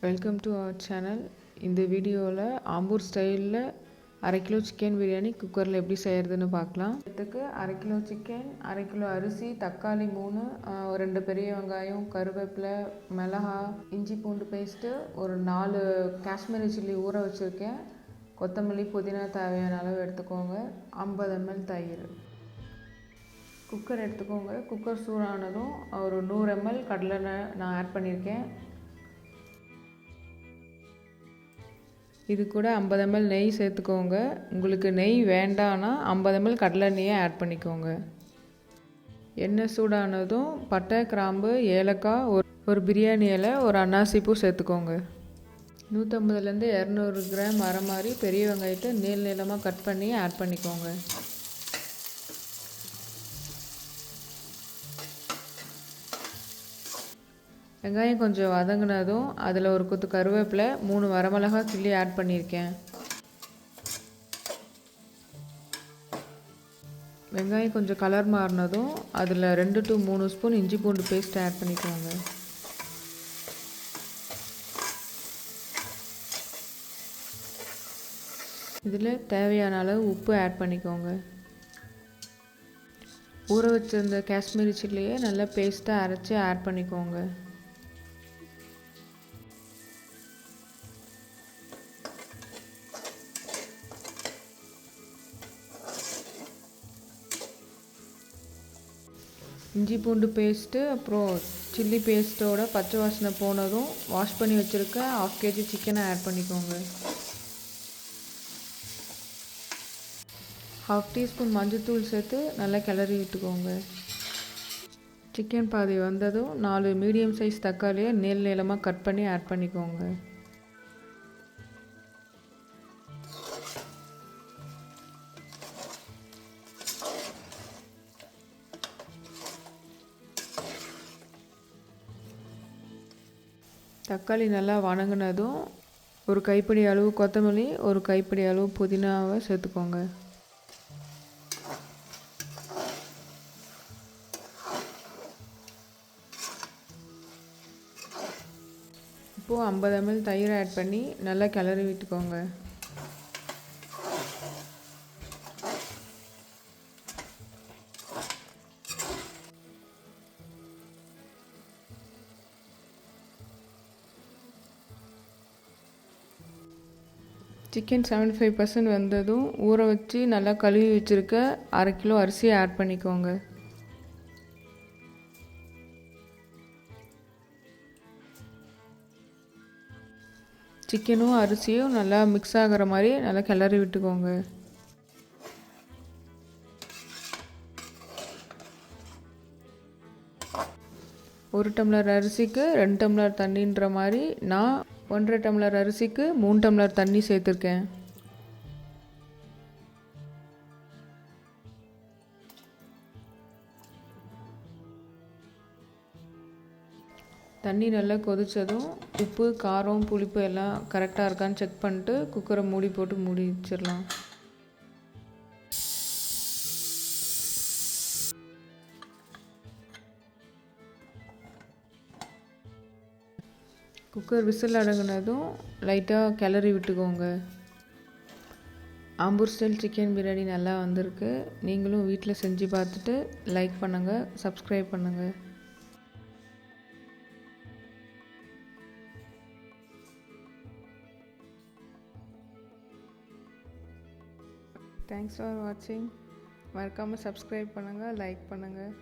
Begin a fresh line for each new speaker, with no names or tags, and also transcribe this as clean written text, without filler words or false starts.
Welcome to our channel. இந்த வீடியோவில் ஆம்பூர் ஸ்டைலில் 1/2 கிலோ சிக்கன் பிரியாணி குக்கரில் எப்படி செய்கிறதுன்னு பார்க்கலாம். இதுக்கு 1/2 கிலோ சிக்கன், 1/2 கிலோ அரிசி, தக்காளி 3, 2 பெரிய வெங்காயம், கருவேப்பிலை, மிளகா, இஞ்சி பூண்டு பேஸ்ட்டு, ஒரு 4 காஷ்மீரி சில்லி ஊற வச்சுருக்கேன், கொத்தமல்லி புதினா தேவையான அளவு எடுத்துக்கோங்க, 50 ml தயிர். குக்கர் எடுத்துக்கோங்க. குக்கர் சூடானதும் ஒரு 100 ml கடலெண்ணெய் நான் ஆட் பண்ணியிருக்கேன். இது கூட 50 ml நெய் சேர்த்துக்கோங்க. உங்களுக்கு நெய் வேண்டான்னா 50 ml கடலெண்ணெயை ஆட் பண்ணிக்கோங்க. எண்ணெய் சூடானதும் பட்டை, கிராம்பு, ஏலக்காய், ஒரு பிரியாணி இலை, ஒரு அன்னாசி பூ சேர்த்துக்கோங்க. 150லேருந்து 200 கிராம் வர மாதிரி பெரிய வெங்காயத்தை நீளமாக கட் பண்ணி ஆட் பண்ணிக்கோங்க. வெங்காயம் கொஞ்சம் வதங்கினதும் அதில் ஒரு கொத்து கருவேப்பிலை, 3 வரமிளகா கிள்ளி ஆட் பண்ணியிருக்கேன். வெங்காயம் கொஞ்சம் கலர் மாறினதும் அதில் 2 to 3 ஸ்பூன் இஞ்சி பூண்டு பேஸ்ட் ஆட் பண்ணிக்கோங்க. இதில் தேவையான அளவு உப்பு ஆட் பண்ணிக்கோங்க. ஊற வச்சிருந்த காஷ்மீரி சில்லியை நல்லா பேஸ்ட்டாக அரைச்சி ஆட் பண்ணிக்கோங்க. இஞ்சி பூண்டு பேஸ்ட்டு அப்புறம் சில்லி பேஸ்ட்டோட பச்சை வாசனை போனதும் வாஷ் பண்ணி வச்சுருக்க 1/2 kg சிக்கனை ஆட் பண்ணிக்கோங்க. 1/2 teaspoon மஞ்சள்தூள் சேர்த்து நல்லா கிளறி விட்டுக்கோங்க. சிக்கன் பாதி வந்ததும் 4 மீடியம் சைஸ் தக்காளியை நீளமாக கட் பண்ணி ஆட் பண்ணிக்கோங்க. தக்காளி நல்லா வணங்கினதும் ஒரு கைப்பிடி அளவு கொத்தமல்லி, ஒரு கைப்பிடி அளவு புதினாவை சேர்த்துக்கோங்க. இப்போது 50 ml தயிர் ஆட் பண்ணி நல்லா கிளறி விட்டுக்கோங்க. சிக்கன் 75% வெந்ததும் ஊற வச்சு நல்லா கழுவி வச்சுருக்க 1/2 கிலோ அரிசியை ஆட் பண்ணிக்கோங்க. சிக்கனும் அரிசியும் நல்லா மிக்ஸ் ஆகிற மாதிரி நல்லா கிளறி விட்டுக்கோங்க. ஒரு டம்ளர் அரிசிக்கு 2 டம்ளர் தண்ணின்ற மாதிரி நான் 1.5 டம்ளர் அரிசிக்கு 3 டம்ளர் தண்ணி சேர்த்துருக்கேன். தண்ணி நல்லா கொதித்ததும் உப்பு, காரம், புளிப்பு எல்லாம் கரெக்டாக இருக்கான்னு செக் பண்ணிட்டு குக்கரை மூடி போட்டு மூடி வச்சிடலாம். குக்கர் விசில் அடங்கினதும் லைட்டாக கிளறி விட்டுக்கோங்க. ஆம்பூர் ஸ்டைல் சிக்கன் பிரியாணி நல்லா வந்திருக்கு. நீங்களும் வீட்டில் செஞ்சு பார்த்துட்டு லைக் பண்ணுங்கள், சப்ஸ்கிரைப் பண்ணுங்கள். தேங்க்ஸ் ஃபார் வாட்சிங். மறக்காமல் சப்ஸ்கிரைப் பண்ணுங்கள், லைக் பண்ணுங்கள்.